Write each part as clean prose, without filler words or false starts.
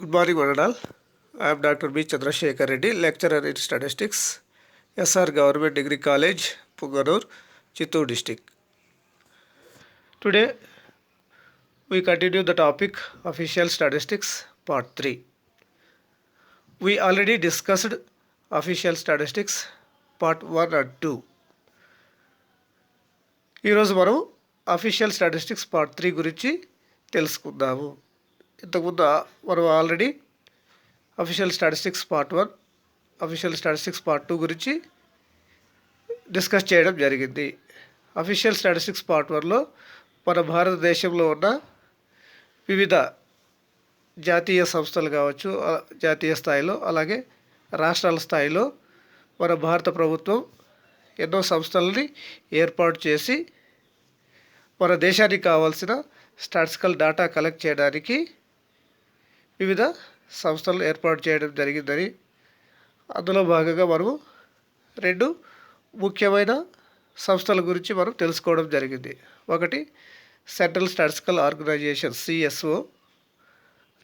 Good morning, one and all. I am Dr. B. Chandrasekhar Reddy, lecturer in statistics, SR Government Degree College, Punganur, Chittoor district. Today, we continue the topic official statistics part 3. We already discussed official statistics part 1 and 2. ఈరోజు మనం official statistics part 3 గురించి తెలుసుకుందాము. ఇంతకుముందు మనం already official statistics part 1, official statistics part 2 గురించి discuss చేయడం జరిగింది. Official statistics part 1లో మన భారతదేశంలో ఉన్న వివిధ జాతీయ సంస్థలు కావచ్చు, జాతీయ స్థాయిలో అలాగే రాష్ట్రాల స్థాయిలో మన భారత ప్రభుత్వం ఎన్నో సంస్థలని ఏర్పాటు చేసి మన దేశానికి కావాల్సిన స్టాటిస్టికల్ డేటా కలెక్ట్ చేయడానికి వివిధ సంస్థలు ఏర్పాటు చేయడం జరిగిందని, అందులో భాగంగా మనము 2 ముఖ్యమైన సంస్థల గురించి మనం తెలుసుకోవడం జరిగింది. ఒకటి సెంట్రల్ స్టాటిస్టికల్ ఆర్గనైజేషన్ సిఎస్ఓ,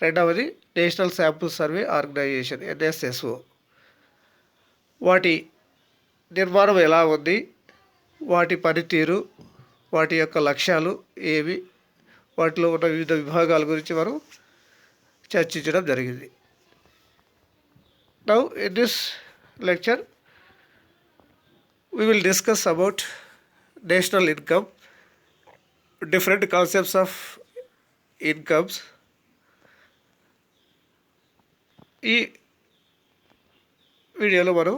రెండవది national sample survey organisation NSSO. వాటి నిర్మాణం ఎలా ఉంది, వాటి పనితీరు, వాటి యొక్క లక్ష్యాలు ఏవి, వాటిలో ఉన్న వివిధ విభాగాల గురించి మనం చర్చించడం జరిగింది. Now in this lecture we will discuss about national income, different concepts of incomes. ఈ వీడియోలో మనం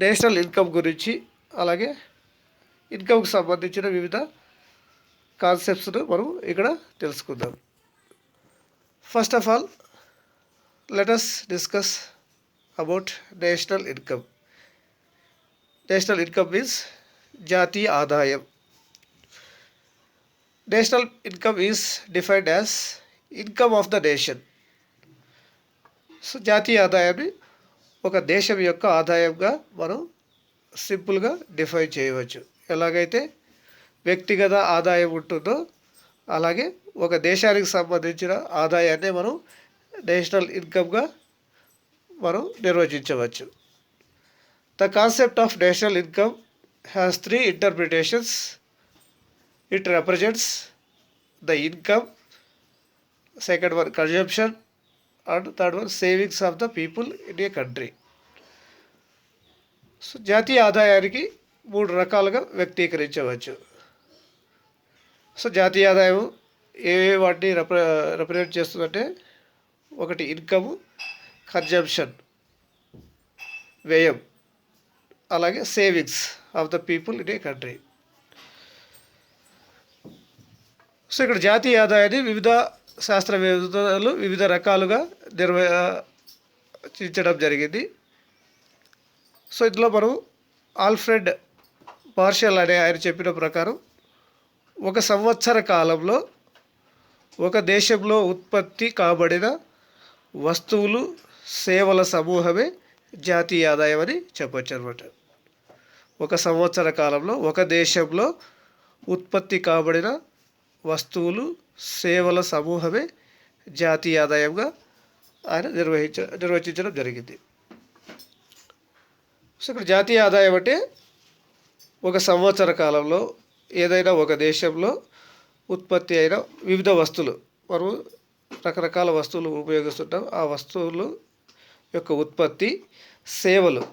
నేషనల్ ఇన్కమ్ గురించి అలాగే ఇన్కమ్కి సంబంధించిన వివిధ కాన్సెప్ట్స్ను మనం ఇక్కడ తెలుసుకుందాం. First of all let us discuss about national income. National income means జాతీయ ఆదాయం. National income is defined as income of the nation. So జాతీయ ఆదాయాన్ని ఒక దేశం యొక్క ఆదాయంగా మనం సింపుల్గా డిఫైన్ చేయవచ్చు. ఎలాగైతే వ్యక్తిగత ఆదాయం ఉంటుందో అలాగే ఒక దేశానికి సంబంధించిన ఆదాయాన్ని మనం నేషనల్ ఇన్కమ్గా మనం నిర్వచించవచ్చు. The concept of national income has 3 interpretations. It represents the income, second one consumption, and third one savings of the people in a country. So జాతీయ ఆదాయానికి 3 రకాలుగా వ్యక్తీకరించవచ్చు. సో జాతీయ ఆదాయం ఏ వాటిని రిప్రజెంట్ చేస్తుందంటే, ఒకటి ఇన్కమ్, కన్జంప్షన్ వ్యయం, అలాగే savings of the people in a country. So ఇక్కడ జాతీయ ఆదాయాన్ని వివిధ శాస్త్రవేత్తలు వివిధ రకాలుగా నిర్వచించడం జరిగింది. సో ఇందులో మనం ఆల్ఫ్రెడ్ మార్షల్ అనే ఆయన చెప్పిన ప్రకారం ఒక సంవత్సర కాలంలో ఒక దేశంలో ఉత్పత్తి కాబడిన వస్తువులు, సేవల సమూహమే జాతీయ ఆదాయం అని చెప్పవచ్చు అనమాట. ఒక సంవత్సర కాలంలో ఒక దేశంలో ఉత్పత్తి కాబడిన వస్తువులు, సేవల సమూహమే జాతీయ ఆదాయంగా ఆయన నిర్వచించడం జరిగింది. సో ఇక్కడ జాతీయ ఆదాయం అంటే ఒక సంవత్సర కాలంలో ఏదైనా ఒక దేశంలో ఉత్పత్తి అయిన వివిధ వస్తువులు, మనం రకరకాల వస్తువులు ఉపయోగిస్తుంటాం, ఆ వస్తువులు యొక్క ఉత్పత్తి, సేవలు,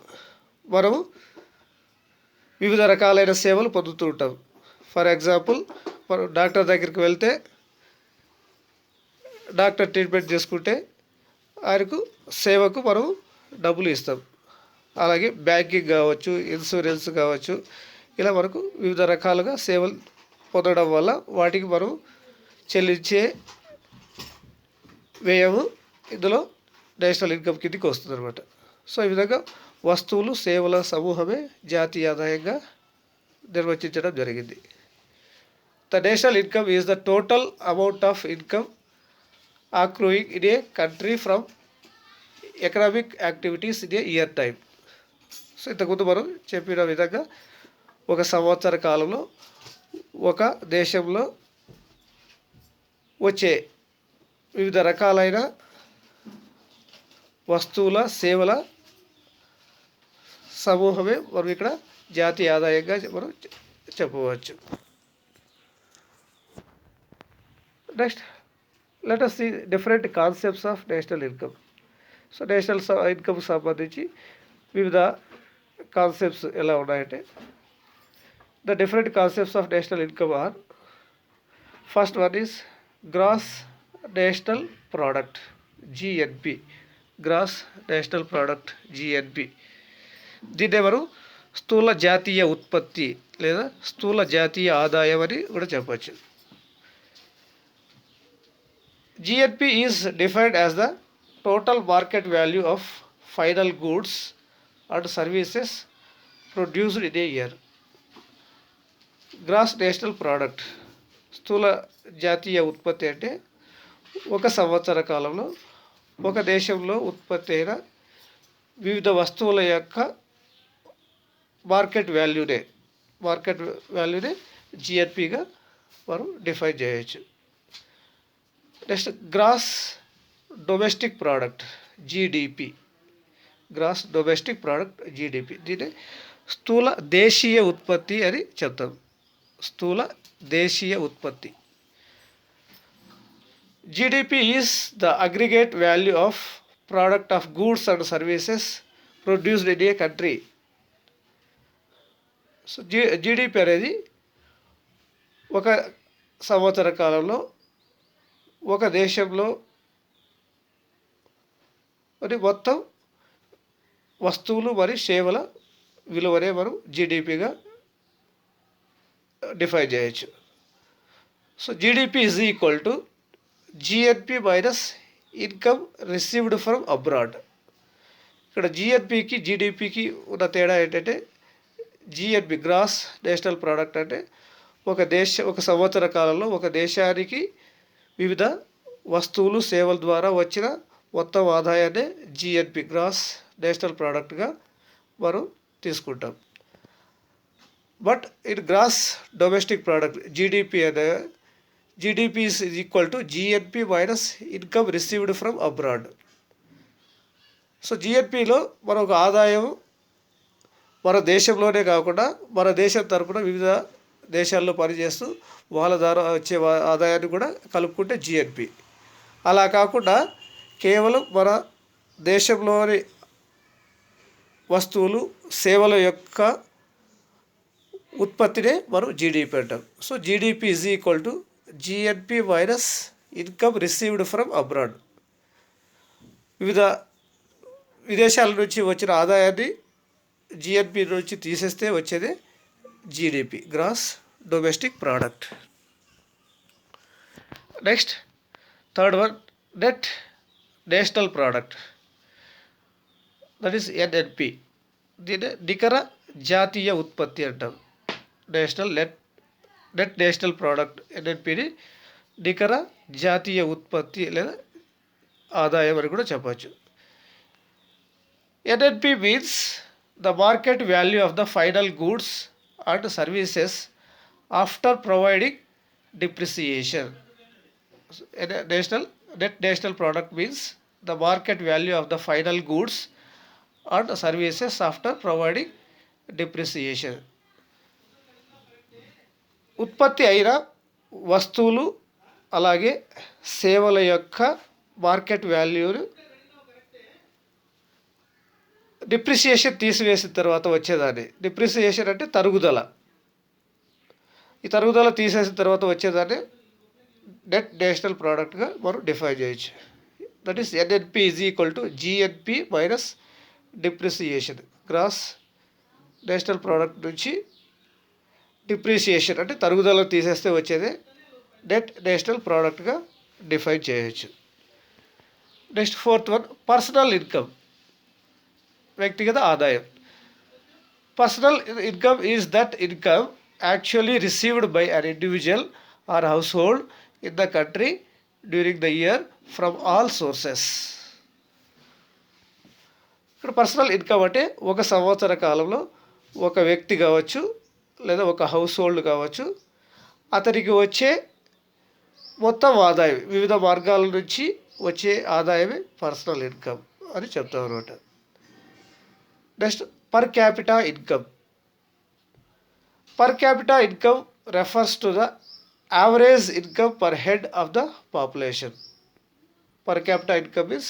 మనము వివిధ రకాలైన సేవలు పొందుతూ ఉంటాం. ఫర్ ఎగ్జాంపుల్, మనం డాక్టర్ దగ్గరికి వెళ్తే డాక్టర్ ట్రీట్మెంట్ చేసుకుంటే ఆయనకు సేవకు మనం డబ్బులు ఇస్తాం. అలాగే బ్యాంకింగ్ కావచ్చు, ఇన్సూరెన్స్ కావచ్చు, ఇలా మనకు వివిధ రకాలుగా సేవలు పొందడం వల్ల వాటికి మనం చెల్లించే వ్యయము ఇందులో నేషనల్ ఇన్కమ్ కిందకి వస్తుంది అనమాట. సో ఈ విధంగా వస్తువులు, సేవల సమూహమే జాతీయ ఆదాయంగా నిర్వచించడం జరిగింది. The national income is the total amount of income accruing in a country from economic activities in a year time. So ఇంతకుముందు మనం చెప్పిన విధంగా ఒక సంవత్సర కాలంలో ఒక దేశంలో వచ్చే వివిధ రకాలైన వస్తువుల సేవల సమూహమే మనం ఇక్కడ జాతీయ ఆదాయంగా మనం చెప్పవచ్చు. Next let us see different concepts of national income. So national income సంబంధించి వివిధ కాన్సెప్ట్స్ ఎలా ఉన్నాయంటే, the different concepts of national income are, first one is gross national product, GNP. Gross national product, GNP. దీన్ని మనం స్థూల జాతీయ ఉత్పత్తి లేదా స్థూల జాతీయ ఆదాయం అని కూడా చెప్పచ్చు. GNP is defined as the total market value of final goods and services produced in a year. Gross national product, స్థూల జాతీయ ఉత్పత్తి అంటే ఒక సంవత్సర కాలంలో ఒక దేశంలో ఉత్పత్తి అయిన వివిధ వస్తువుల యొక్క మార్కెట్ వాల్యూనే జిఎన్పిగా మనం డిఫైన్ చేయొచ్చు. Next gross domestic product, GDP. Gross domestic product, GDP. దీన్ని స్థూల దేశీయ ఉత్పత్తి అని చెప్తాం. స్థూల దేశీయ ఉత్పత్తి. GDP is the aggregate value of product of goods and services produced in a country. So GDP అనేది ఒక సంవత్సర కాలంలో ఒక దేశంలో మొత్తం వస్తువులు మరియు సేవల విలువనే మనం జిడిపిగా డిఫైన్ చేయొచ్చు. So GDP is equal to GNP minus income received from abroad. ఇక్కడ జిఎన్పికి జిడిపికి ఉన్న తేడా ఏంటంటే, జిఎన్పి గ్రాస్ నేషనల్ ప్రోడక్ట్ అంటే ఒక సంవత్సర కాలంలో ఒక దేశానికి వివిధ వస్తువులు సేవల ద్వారా వచ్చిన మొత్తం ఆదాయాన్ని జిఎన్పి గ్రాస్ నేషనల్ ప్రోడక్ట్గా మనం తీసుకుంటాం. But in gross domestic product, GDP అనే GDP is equal to GNP minus income received from abroad. So జిఎన్పిలో మనకు ఆదాయం మన దేశంలోనే కాకుండా మన దేశం తరపున వివిధ దేశాల్లో పనిచేస్తూ వాళ్ళ ద్వారా వచ్చే ఆదాయాన్ని కూడా కలుపుకుంటే జిఎన్పి. అలా కాకుండా కేవలం మన దేశంలోని వస్తువులు సేవల యొక్క ఉత్పత్తినే మనం జిడిపి అంటాం. So GDP is equal to GNP minus income received from abroad. వివిధ విదేశాల నుంచి వచ్చిన ఆదాయాన్ని జిఎన్పి నుంచి తీసేస్తే వచ్చేదే GDP, gross domestic product. Next third one, net national product, that is NNP. దీన్ని నికర జాతీయ ఉత్పత్తి అంటాం. నెట్ నేషనల్ ప్రోడక్ట్, ఎన్ఎన్పిని నికర జాతీయ ఉత్పత్తి లేదా ఆదాయం అని కూడా చెప్పచ్చు. NNP means the market value of the final goods and services after providing depreciation. Net national product means the market value of the final goods and services after providing depreciation. ఉత్పత్తి అయిన వస్తువులు అలాగే సేవల యొక్క మార్కెట్ వాల్యూను డిప్రిసియేషన్ తీసివేసిన తర్వాత వచ్చేదాన్ని, depreciation అంటే తరుగుదల, ఈ తరుగుదల తీసేసిన తర్వాత వచ్చేదాన్ని నెట్ నేషనల్ ప్రోడక్ట్గా మనం డిఫైన్ చేయొచ్చు. That is NNP is equal to GNP minus depreciation. Gross national product నుంచి డిప్రిసియేషన్ అంటే తరుగుదల తీసేస్తే వచ్చేదే నెట్ నేషనల్ ప్రోడక్ట్గా డిఫైన్ చేయొచ్చు. Next fourth one, personal income, వ్యక్తిగత ఆదాయం. Personal income is that income actually received by an individual or household in the country during the year from all sources. ఇక్కడ personal income అంటే ఒక సంవత్సర కాలంలో ఒక వ్యక్తి కావచ్చు లేదా ఒక హౌస్ హోల్డ్ కావచ్చు, అతనికి వచ్చే మొత్తం ఆదాయం వివిధ మార్గాల నుంచి వచ్చే ఆదాయమే పర్సనల్ ఇన్కమ్ అని చెప్తాం అనమాట. Next per capita income. Per capita income refers to the average income per head of the population. Per capita income is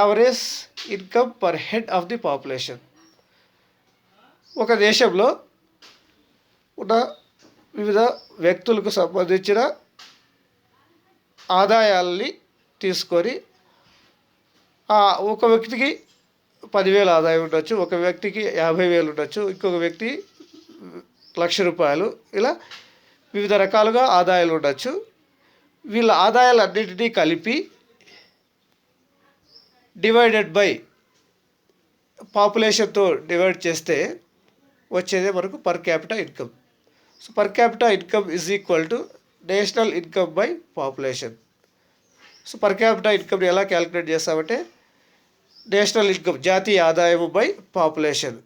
average income per head of the population. ఒక దేశంలో ఉన్న వివిధ వ్యక్తులకు సంబంధించిన ఆదాయాల్ని తీసుకొని ఒక వ్యక్తికి 10,000 ఆదాయం ఉండొచ్చు, ఒక వ్యక్తికి 50,000 ఉండొచ్చు, ఇంకొక వ్యక్తి ₹1,00,000, ఇలా వివిధ రకాలుగా ఆదాయాలు ఉండొచ్చు. వీళ్ళ ఆదాయాలన్నింటినీ కలిపి డివైడెడ్ బై పాపులేషన్తో డివైడ్ చేస్తే వచ్చేదే మనకు per capita income. So per capita income is equal to national income by population. So per capita ఇన్కమ్ని ఎలా క్యాలిక్యులేట్ చేస్తామంటే నేషనల్ ఇన్కమ్ జాతీయ ఆదాయము బై పాపులేషన్,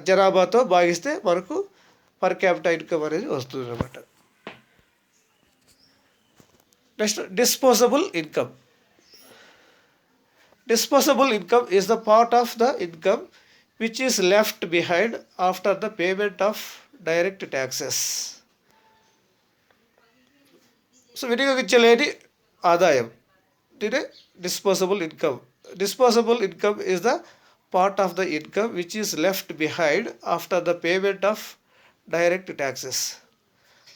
జనాభాతో భాగిస్తే మనకు పర్ క్యాపిటా ఇన్కమ్ అనేది వస్తుంది అన్నమాట. Next disposable income. Disposable income is the part of the income which is left behind after the payment of direct taxes. So వినియోగించలేని ఆదాయం దీనే disposable income. Disposable income is the part of the income which is left behind after the payment of direct taxes.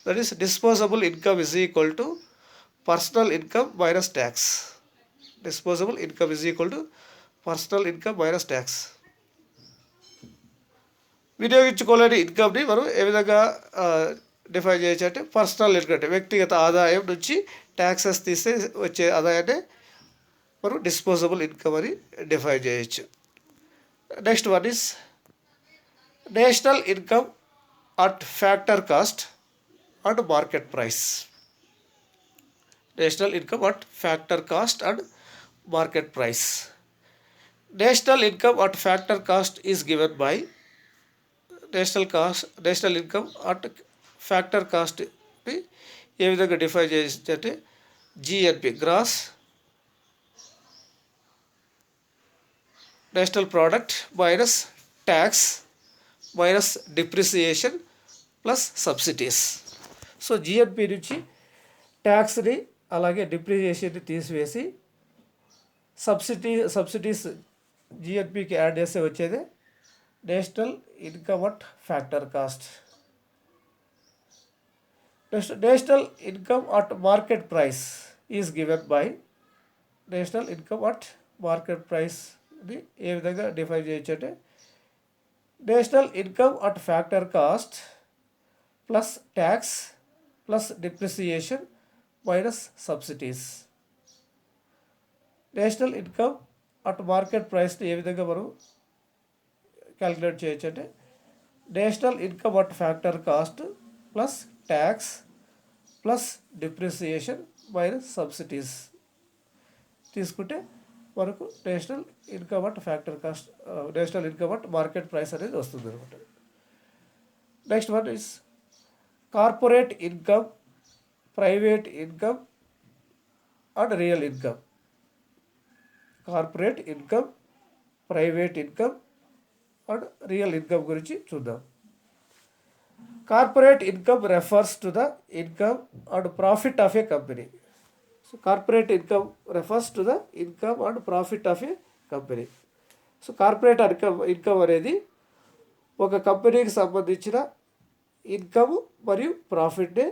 That is, disposable income is equal to personal income minus tax. Disposable income is equal to personal income minus tax. వినియోగించుకోలేని ఇన్కమ్ని మనం ఏ విధంగా define చేయొచ్చు అంటే personal income అంటే వ్యక్తిగత ఆదాయం నుంచి taxes తీస్తే వచ్చే ఆదాయాన్ని మనం డిస్పోజబుల్ ఇన్కమ్ అని డిఫైన్ చేయొచ్చు. Next one is national income at factor cost and market price. National income at factor cost and market price. National income at factor cost is given by national income at factor cost ఏ విధంగా define చేస్తే GNP gross national product minus tax minus depreciation plus subsidies. So GNP ట్యాక్స్ని అలాగే డిప్రిసియేషన్ని తీసివేసి subsidies జిఎన్పికి add చేస్తే వచ్చేది national income at factor cost. National income at market price is given by national income at market ప్రైస్ని ఏ విధంగా డిఫైన్ చేయొచ్చు అంటే national income at factor cost plus tax plus depreciation minus subsidies. National income at market ప్రైస్ని ఏ విధంగా మనం calculate చేయొచ్చు అంటే national income at factor cost plus tax plus depreciation minus subsidies తీసుకుంటే మనకు national income at factor cost national income at market price అనేది వస్తుంది అనమాట. Next one is corporate income, private income and real income. Corporate income, private income and real income గురించి చూద్దాం. Corporate income refers to the income and profit of A company. So corporate income refers to the income and profit of A company. So corporate income అనేది ఒక కంపెనీకి సంబంధించిన income మరియు ప్రాఫిట్నే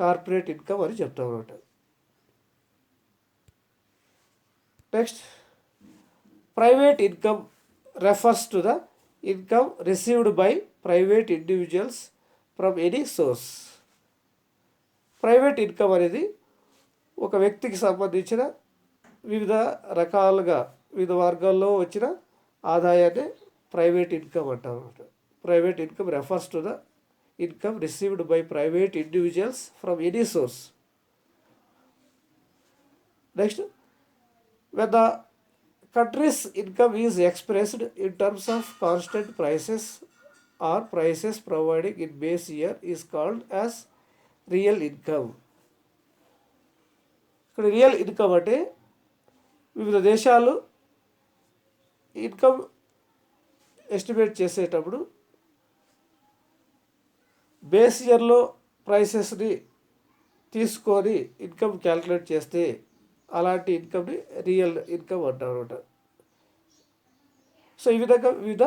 corporate income అని చెప్తాం అన్నమాట. Next private income refers to the income received by private individuals from any source. Private income అనేది ఒక వ్యక్తికి సంబంధించిన వివిధ రకాలుగా వివిధ వర్గాల్లో వచ్చిన ఆదాయాన్ని ప్రైవేట్ ఇన్కమ్ అంటాం అన్నమాట. Private income refers to the income received by private individuals from any source. Next when the country's income is expressed in terms of constant prices or prices providing in base year is called as real income. ఇక్కడ real income అంటే వివిధ దేశాలు income estimate చేసేటప్పుడు base ఇయర్లో ప్రైసెస్ని తీసుకొని income calculate చేస్తే అలాంటి ఇన్కమ్ని real income అంటారు అనమాట. సో ఈ విధంగా వివిధ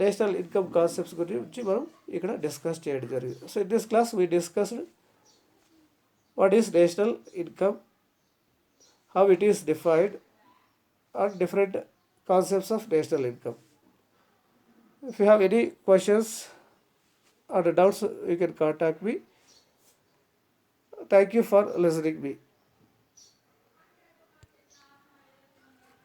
నేషనల్ ఇన్కమ్ కాన్సెప్ట్స్ గురించి మనం ఇక్కడ డిస్కస్ చేయడం జరిగింది. So in this class we discussed what is national income, how it is defined, and different concepts of national income. If you have any questions or doubts, you can contact me. Thank you for listening me.